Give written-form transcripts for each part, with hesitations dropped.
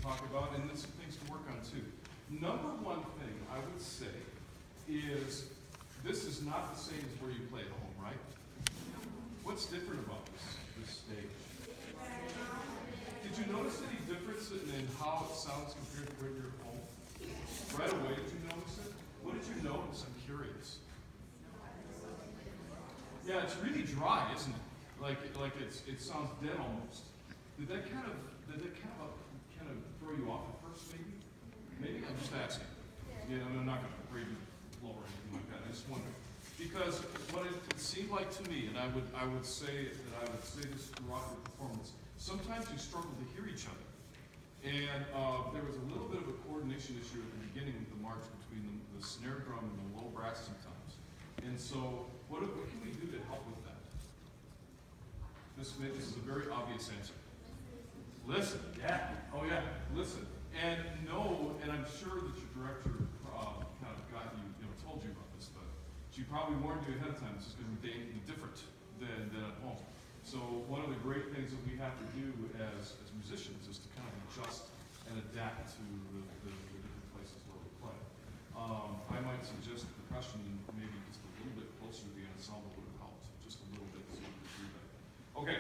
talk about, and then some things to work on too. Number one thing I would say is this is not the same as where you play at home, right? What's different about this stage? Did you notice any difference in how it sounds compared to when you're at home? Right away, did you notice it? What did you notice? I'm curious. Yeah, it's really dry, isn't it? Like it sounds dead almost. Did that kind of throw you off at first, maybe? Maybe I'm just asking. Yeah, I'm not going to raise it lower or anything like that. I just wonder because what it seemed like to me, and I would say this throughout the performance. Sometimes you struggle to hear each other, and there was a little bit of a coordination issue at the beginning of the march between the snare drum and the low brass sometimes. And so, what can we do to help with that? Ms. Smith, this is a very obvious answer. Listen, yeah, oh yeah, listen, and know, and I'm sure that your director kind of got you, told you about this, but she probably warned you ahead of time. This is going to be different than at home. So one of the great things that we have to do as musicians is to kind of adjust and adapt to the different places where we play. I might suggest the percussion maybe just a little bit closer to the ensemble would have helped, just a little bit so we could do that. Okay,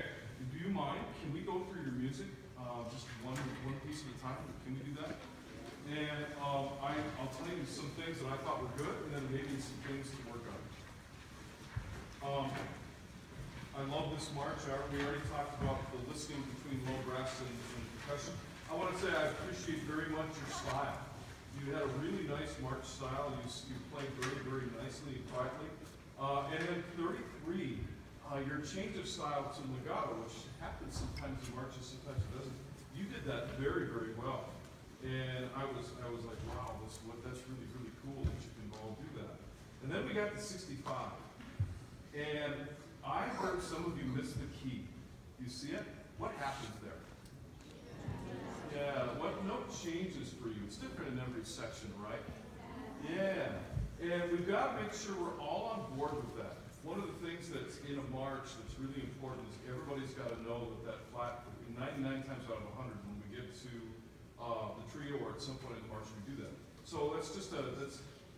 do you mind? Can we go through your music? Just one piece at a time. Can we do that? And I'll tell you some things that I thought were good, and then maybe some things to work on. I love this march. We already talked about the listening between low brass and percussion. I want to say I appreciate very much your style. You had a really nice march style. You played very, very nicely and quietly. And then 33, your change of style to legato, which happens sometimes in marches, sometimes it doesn't. You did that very, very well. And I was like, wow, that's really, really cool that you can all do that. And then we got to 65. And I heard some of you miss the key. You see it? What happens there? Yeah, what note changes for you? It's different in every section, right? Yeah. And we've got to make sure we're all on board with that. One of the things that's in a march that's really important is everybody's got to know that flat, 99 times out of 100, when we get to the trio or at some point in the march, we do that. So that's just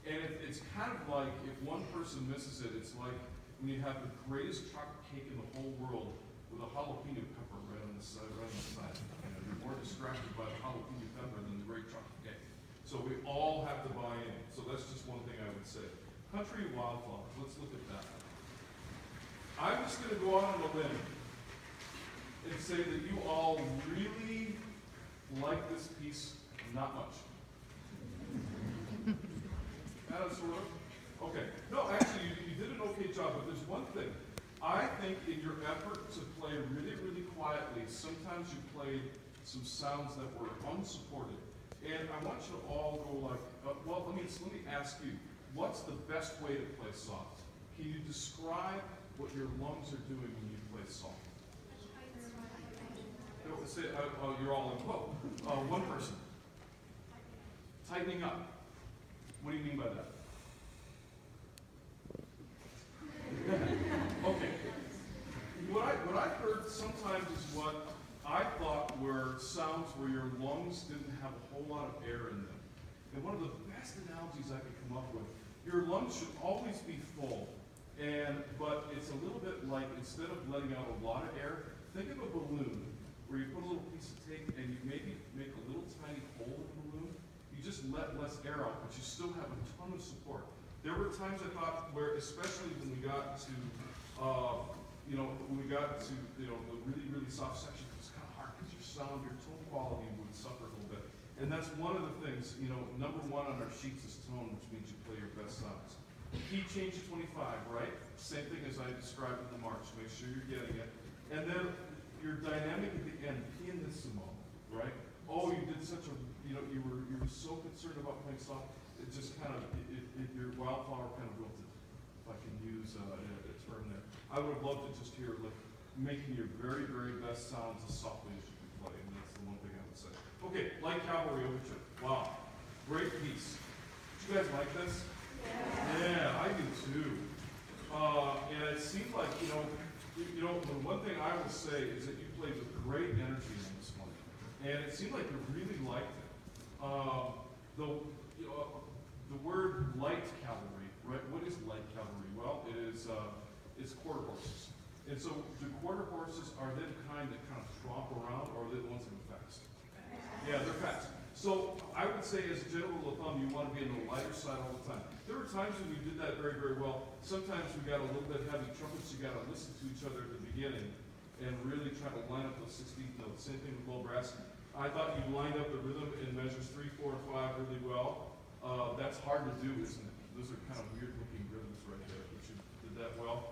it's kind of like if one person misses it, it's like when you have the greatest chocolate cake in the whole world with a jalapeno pepper right on the side. You're more distracted by the jalapeno pepper than the great chocolate cake. So we all have to buy in. So that's just one thing I would say. Country Wildflowers, let's look at that. I'm just going to go out on a limb and say that you all really like this piece, not much. Kind of, sort of? Okay. No, actually, you did an okay job, but there's one thing. I think in your effort to play really, really quietly, sometimes you played some sounds that were unsupported. And I want you to all go like, well, let me ask you, what's the best way to play soft? Can you describe what your lungs are doing when you play soft? You're all in quote. One person. Tightening up. What do you mean by that? Okay. What I heard sometimes is what I thought were sounds where your lungs didn't have a whole lot of air in them. And one of the best analogies I could come up with, your lungs should always be full. But it's a little bit like, instead of letting out a lot of air, think of a balloon where you put a little piece of tape and you maybe make a little tiny hole in the balloon. You just let less air out, but you still have a ton of support. There were times I thought where, especially when we got to, the really, really soft section, it was kind of hard because your sound, your tone quality would suffer a little bit. And that's one of the things, number one on our sheets is tone, which means you play your best sounds. Key change to 25, right? Same thing as I described in the march. Make sure you're getting it. And then your dynamic at the end, pianissimo, right? Oh, you did such a, you were so concerned about playing soft. It just kind of, your wildflower kind of wilted, if I can use a term there. I would have loved to just hear, like, making your very, very best sounds as softly as you can play. And that's the one thing I would say. Okay, Light Cavalry Overture. Wow, great piece. Did you guys like this? Yeah, I do too. And it seemed like, the one thing I will say is that you played with great energy in this one. and it seemed like they really liked it. The word light cavalry, right? What is light cavalry? Well, it's quarter horses. And so the quarter horses are they the kind that kind of tromp around, or are they the ones that are fast? Yeah, they're fast. So I would say as a general rule of thumb, you want to be on the lighter side all the time. There were times when we did that very, very well. Sometimes we got a little bit heavy trumpets. You got to listen to each other at the beginning and really try to line up those 16th notes. Same thing with low brass. I thought you lined up the rhythm in measures 3, 4, and 5 really well. That's hard to do, isn't it? Those are kind of weird looking rhythms right there, but you did that well.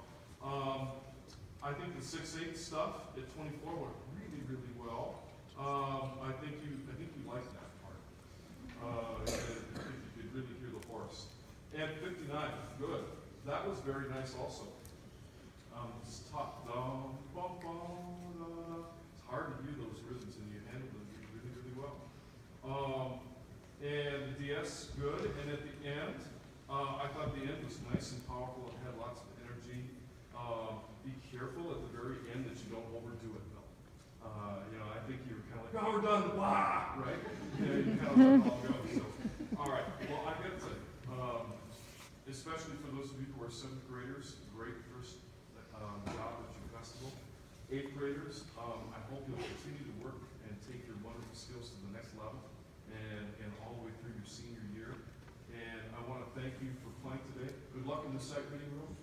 I think the 6/8 stuff at 24 went really, really well. I think you liked that part. I think you could really hear the horse. And 59, good. That was very nice also. It's top, down, bum, bum, da, da. It's hard to hear those rhythms, and you handled them really, really well. And the DS, good. And at the end, I thought the end was nice and powerful and had lots of energy. Be careful at the very end that you don't overdo it, though. I think you were kind of like, oh, we're done, blah, right? You kind of let it all go. So, all right. Well, I got to say, especially for those of you who are 7th graders, great first job at your festival. 8th graders, I hope you'll continue to work and take your wonderful skills to the next level and all the way through your senior year. And I want to thank you for playing today. Good luck in the sight reading room.